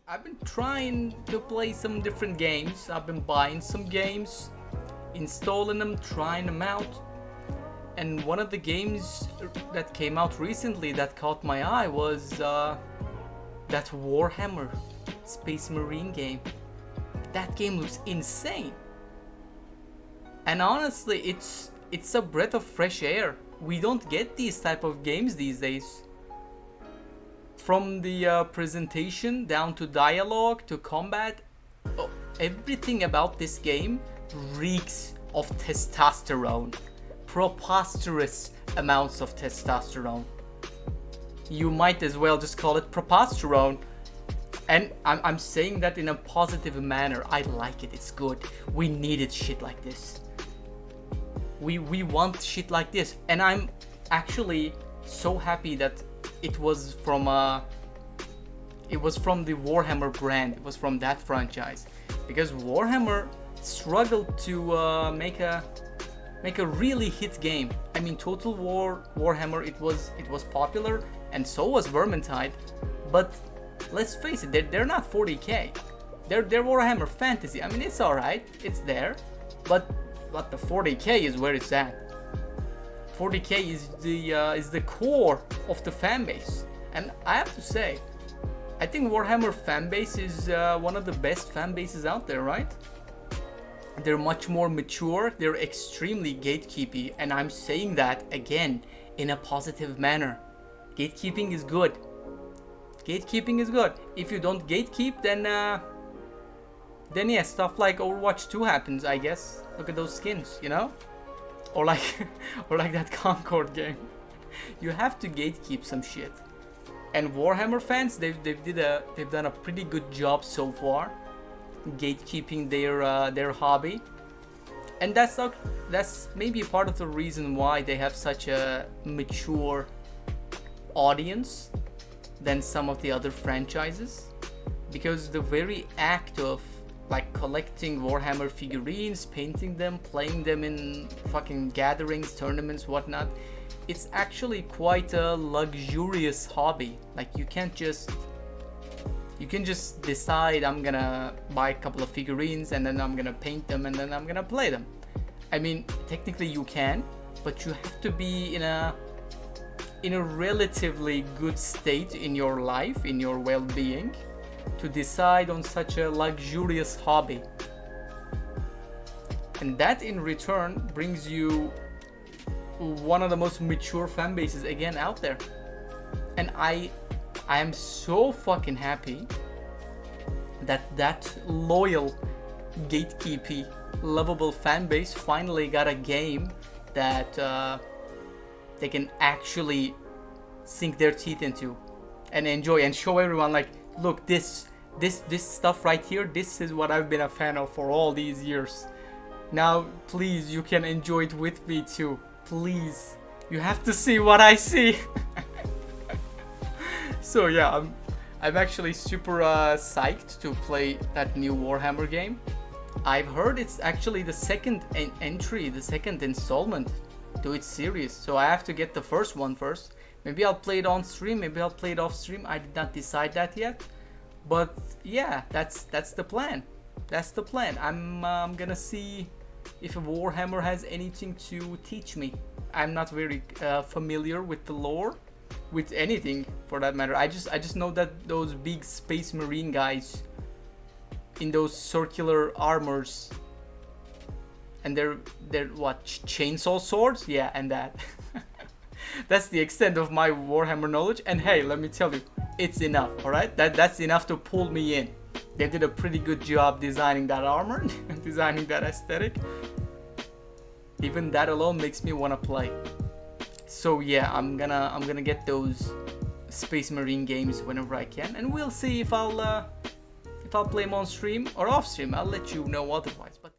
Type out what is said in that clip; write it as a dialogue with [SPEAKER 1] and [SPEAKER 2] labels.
[SPEAKER 1] I've been trying to play some different games. I've been buying some games, installing them, trying them out. And one of the games that came out recently that caught my eye was that Warhammer Space Marine game. That game looks insane. And honestly, it's a breath of fresh air. We don't get these type of games these days. From the presentation down to dialogue to combat, everything about this game reeks of testosterone. Preposterous amounts of testosterone. You might as well just call it preposterone. And I'm saying that in a positive manner. I like it, it's good. We needed shit like this. We want shit like this. And I'm actually so happy that it was from the Warhammer brand. It was from that franchise, because Warhammer struggled to make a really hit game. I mean, Total War Warhammer, it was popular, and so was Vermintide, but let's face it, they're not 40k. They're Warhammer Fantasy. I mean, it's alright, it's there, but the 40k is where it's at. 40k is the core of the fan base, and I have to say, I think Warhammer fan base is one of the best fan bases out there, right? They're much more mature, they're extremely gatekeepy, and I'm saying that again in a positive manner. Gatekeeping is good. Gatekeeping is good. If you don't gatekeep, then yeah, stuff like Overwatch 2 happens, I guess. Look at those skins, you know? Or like that Concord game. You have to gatekeep some shit. And Warhammer fans, they've done a pretty good job so far, gatekeeping their hobby. And that's maybe part of the reason why they have such a mature audience than some of the other franchises, because the very act of like collecting Warhammer figurines, painting them, playing them in fucking gatherings, tournaments, whatnot, it's actually quite a luxurious hobby. Like you can just decide, I'm gonna buy a couple of figurines and then I'm gonna paint them and then I'm gonna play them. I mean, technically you can, but you have to be in a relatively good state in your life, in your well-being, to decide on such a luxurious hobby. And that in return brings you one of the most mature fan bases again out there. And I am so fucking happy that loyal, gatekeepy, lovable fan base finally got a game that they can actually sink their teeth into and enjoy and show everyone, like, look, this stuff right here, this is what I've been a fan of for all these years. Now, please, you can enjoy it with me too. Please, you have to see what I see. So yeah, I'm actually super psyched to play that new Warhammer game. I've heard it's actually the second entry, the second installment to its series. So I have to get the first one first. Maybe I'll play it on stream, maybe I'll play it off stream. I did not decide that yet. But yeah, that's the plan. That's the plan. I'm gonna see if Warhammer has anything to teach me. I'm not very familiar with the lore, with anything for that matter. I just know that those big Space Marine guys in those circular armors, and they're what, chainsaw swords? Yeah, and that. That's the extent of my Warhammer knowledge. And hey, let me tell you, it's enough. All right, that's enough to pull me in. They did a pretty good job designing that armor, designing that aesthetic. Even that alone makes me want to play. So yeah, I'm gonna get those Space Marine games whenever I can, and we'll see if I'll play them on stream or off stream. I'll let you know otherwise. But